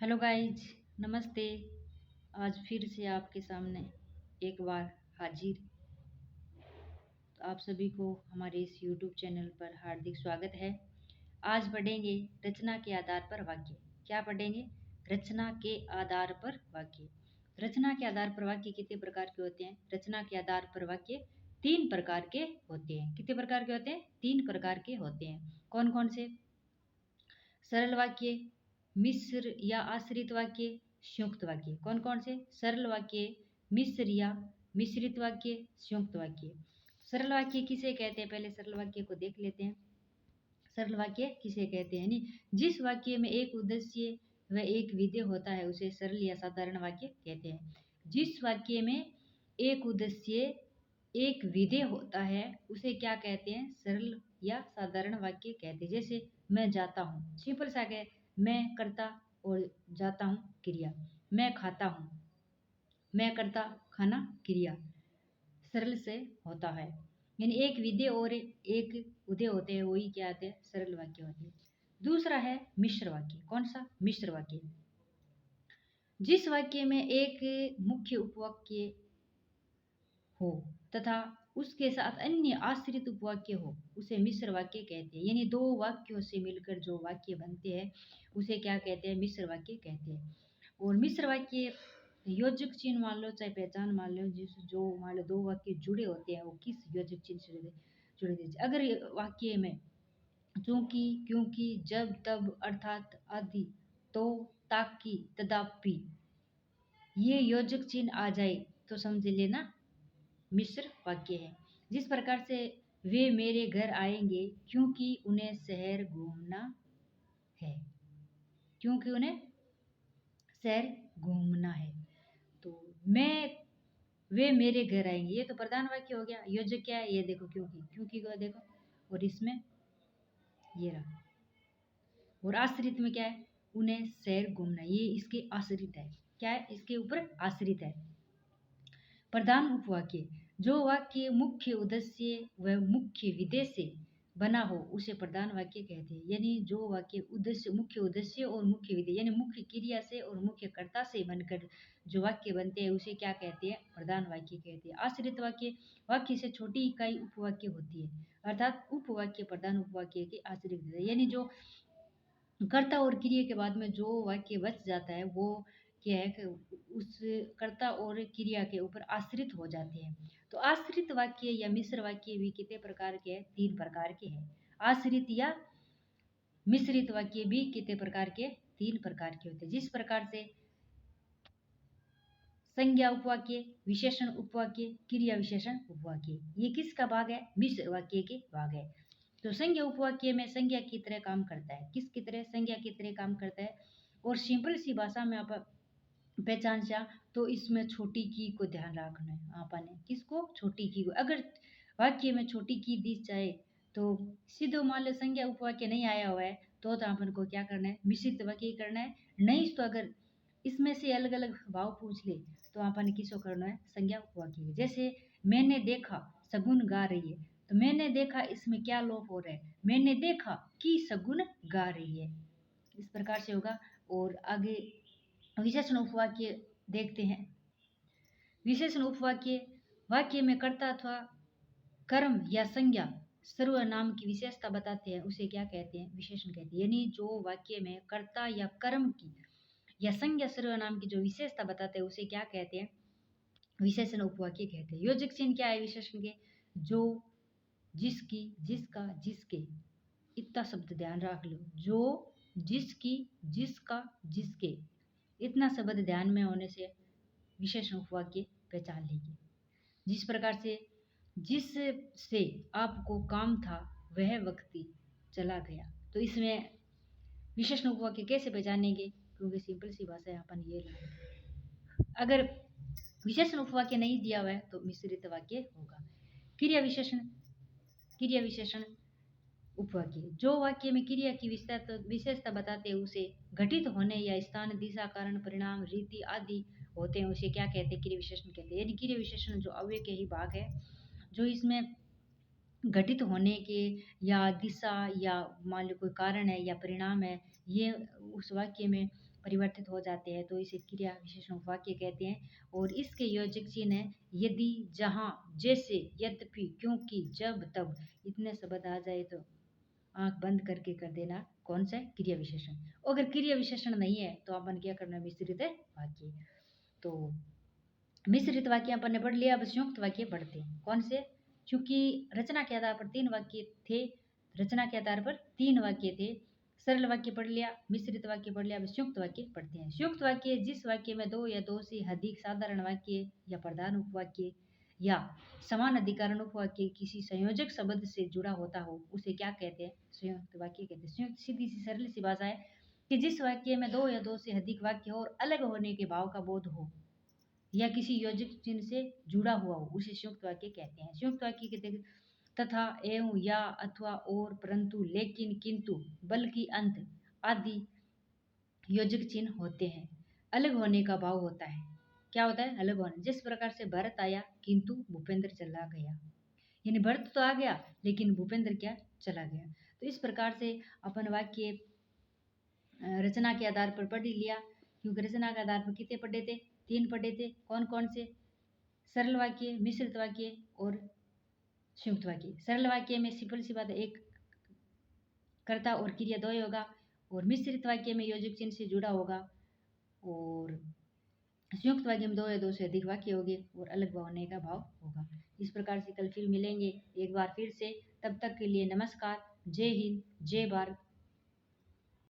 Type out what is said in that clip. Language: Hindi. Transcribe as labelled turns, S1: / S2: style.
S1: हेलो गाइज, नमस्ते। आज फिर से आपके सामने एक बार हाजिर। तो आप सभी को हमारे इस यूट्यूब चैनल पर हार्दिक स्वागत है। आज पढ़ेंगे रचना के आधार पर वाक्य। क्या पढ़ेंगे? रचना के आधार पर वाक्य। रचना के आधार पर वाक्य कितने प्रकार के होते हैं? रचना के आधार पर वाक्य तीन प्रकार के होते हैं। कितने प्रकार के होते हैं? तीन प्रकार के होते हैं। कौन कौन से? सरल वाक्य, मिश्र या आश्रित वाक्य, संयुक्त वाक्य। कौन कौन से? सरल वाक्य, मिश्र या मिश्रित वाक्य, संयुक्त वाक्य। सरल वाक्य किसे कहते हैं? पहले सरल वाक्य को देख लेते हैं। सरल वाक्य किसे कहते हैं? जिस वाक्य में एक उद्देश्य व एक विधेय होता है उसे सरल या साधारण वाक्य कहते हैं। जिस वाक्य में एक उद्देश्य एक विधेय होता है उसे क्या कहते हैं? सरल या साधारण वाक्य कहते हैं। जैसे मैं जाता हूँ, सिंपल सा है। मैं करता और जाता हूँ क्रिया। मैं खाता हूँ, मैं करता खाना क्रिया। सरल से होता है, यानी एक विधेय और एक उदय होते हैं, वही क्या आते हैं? सरल वाक्य होते हैं। दूसरा है मिश्र वाक्य। कौन सा? मिश्र वाक्य। जिस वाक्य में एक मुख्य उपवाक्य हो तथा उसके साथ अन्य आश्रित उपवाक्य हो उसे मिश्र वाक्य कहते हैं। यानी दो वाक्यों से मिलकर जो वाक्य बनते हैं उसे क्या कहते हैं? मिश्र वाक्य कहते हैं। और मिश्र वाक्य योजक चिन्ह मान लो चाहे पहचान मान लो, जिस जो मान लो दो वाक्य जुड़े होते हैं वो किस योजक चिन्ह से जुड़े दीजिए। अगर वाक्य में चूंकि, क्योंकि, जब, तब, अर्थात, आदि, तो, ताकि, तदापि ये योजक चिन्ह आ जाए तो समझ लेना मिश्र वाक्य है। जिस प्रकार से वे मेरे घर आएंगे क्योंकि उन्हें शहर घूमना है। क्योंकि उन्हें शहर घूमना है। तो मैं वे मेरे घर आएंगे, ये तो प्रधान वाक्य हो गया। योजक क्या है? ये देखो, क्योंकि को देखो, और इसमें ये रहा। और आश्रित में क्या है? उन्हें शहर घूमना, ये इसके आश्रित है। क्या है? इसके ऊपर आश्रित है। प्रधान उपवाक्य, जो वाक्य मुख्य उद्देश्य व मुख्य विधेय से बना हो उसे प्रधान वाक्य कहते हैं। यानी जो वाक्य उद्देश्य, मुख्य उद्देश्य और मुख्य विधेय यानी मुख्य क्रिया से और मुख्य कर्ता से बनकर जो वाक्य बनते हैं उसे क्या कहते हैं? प्रधान वाक्य कहते हैं। आश्रित वाक्य, वाक्य से छोटी इकाई उपवाक्य होती है, अर्थात उपवाक्य प्रधान उपवाक्य के आश्रित है। यानी जो कर्ता और क्रिया के बाद में जो वाक्य बच जाता है वो क्या है कि उस कर्ता और क्रिया के ऊपर आश्रित हो जाते हैं। तो आश्रित वाक्य या मिश्र वाक्य भी कितने प्रकार के हैं? तीन प्रकार के हैं। आश्रित या मिश्रित वाक्य भी कितने प्रकार के? तीन प्रकार के होते हैं। जिस प्रकार से संज्ञा उपवाक्य, विशेषण उपवाक्य, क्रिया विशेषण उपवाक्य, ये किसका भाग है? मिश्र वाक्य के भाग है। तो संज्ञा उपवाक्य में संज्ञा की तरह काम करता है। किसकी तरह? संज्ञा की तरह काम करता है। और सिंपल सी भाषा में आप पहचान चा तो इसमें छोटी की को ध्यान रखना है आपने। किसको? छोटी की को। अगर वाक्य में छोटी की दी जाए तो सीधो मान लो संज्ञा उपवाक्य नहीं आया हुआ है तो अपन को क्या करना है? मिश्रित वाक्य करना है। नहीं तो अगर इसमें से अलग अलग भाव पूछ ले तो अपन किसको करना है? संज्ञा उपवाक्य। जैसे मैंने देखा शगुन गा रही है, तो मैंने देखा इसमें क्या लोप हो रहा है? मैंने देखा कि शगुन गा रही है। इस प्रकार से होगा। और आगे विशेषण उपवाक्य देखते हैं। विशेषण उपवाक्य वाक्य में कर्ता अथवा कर्म या संज्ञा सर्वनाम की विशेषता बताते हैं उसे क्या कहते हैं? विशेषण कहते हैं। यानी जो वाक्य में कर्ता या कर्म की या संज्ञा सर्वनाम की जो विशेषता बताते हैं उसे क्या कहते हैं? विशेषण उपवाक्य कहते हैं। योजक चिन्ह क्या है विशेषण के? जो, जिसकी, जिसका, जिसके, इतना शब्द ध्यान रख लो। जो, जिसकी, जिसका, जिसके, इतना शब्द ध्यान में होने से विशेषण उपवाक्य पहचान लीजिए। जिस प्रकार से जिससे आपको काम था वह व्यक्ति चला गया, तो इसमें विशेषण उपवाक्य कैसे पहचानेंगे? क्योंकि सिंपल सी भाषा है, अपन ये अगर विशेषण उपवाक्य नहीं दिया हुआ है तो मिश्रित वाक्य होगा। क्रिया विशेषण, क्रिया विशेषण उपवाक्य, जो वाक्य में क्रिया की विशेषता बताते हैं उसे घटित होने या स्थान, दिशा, कारण, परिणाम, रीति आदि होते हैं उसे क्या कहते हैं? क्रिया विशेषण कहते हैं। यानी क्रिया विशेषण जो अव्यय के ही भाग है, जो इसमें घटित होने के या दिशा या मान लो कोई कारण है या परिणाम है, ये उस वाक्य में परिवर्तित हो जाते हैं तो इसे क्रिया विशेषण वाक्य कहते हैं। और इसके योजक चिन्ह है यदि, जहाँ, जैसे, यद्यपि, क्योंकि, जब, तब। इतने शब्द आ जाए तो आंख बंद करके कर देना कौन सा है, क्रिया विशेषण। अगर क्रिया विशेषण नहीं है तो अपन क्या करना, मिश्रित वाक्य। तो मिश्रित वाक्य अपन ने पढ़ लिया। अब संयुक्त वाक्य पढ़ते हैं। कौन से, क्योंकि रचना के आधार पर 3 वाक्य थे, रचना के आधार पर 3 वाक्य थे। सरल वाक्य पढ़ लिया, मिश्रित वाक्य पढ़ लिया। अब संयुक्त वाक्य पढ़ते हैं। संयुक्त वाक्य जिस वाक्य में 2 या 2 से अधिक साधारण वाक्य या प्रधान उपवाक्य या समान अधिकरण उपवाक्य किसी संयोजक शब्द से जुड़ा होता हो उसे क्या कहते हैं, संयुक्त वाक्य कहते हैं। संयुक्त सीधी सी सरल सी भाषा है कि जिस वाक्य में 2 या 2 से अधिक वाक्य हो और अलग होने के भाव का बोध हो या किसी योजक चिन्ह से जुड़ा हुआ हो उसे संयुक्त वाक्य कहते हैं। संयुक्त वाक्य कहते हैं तथा, एवं, या, अथवा, और, परंतु, लेकिन, किंतु, बल्कि, अंत आदि योजक चिन्ह होते हैं। अलग होने का भाव होता है। क्या होता है, अलग होने। जिस प्रकार से भरत आया किंतु भूपेंद्र चला गया, यानी भरत तो आ गया लेकिन भूपेंद्र क्या, चला गया। तो इस प्रकार से अपन वाक्य रचना के आधार पर पढ़ लिया, क्योंकि रचना के आधार पर कितने पढ़े थे, 3 पढ़े थे। कौन कौन से, सरल वाक्य, मिश्रित वाक्य और संयुक्त वाक्य। सरल वाक्य में सिंपल सी बात है, एक कर्ता और क्रिया 2 होगा। और मिश्रित वाक्य में योजक चिन्ह से जुड़ा होगा। और संयुक्त वाक्य में 2 या 2 से अधिक वाक्य होंगे और अलग होने का भाव होगा। इस प्रकार से कल फिर मिलेंगे एक बार फिर से। तब तक के लिए नमस्कार। जय हिंद, जय भारत।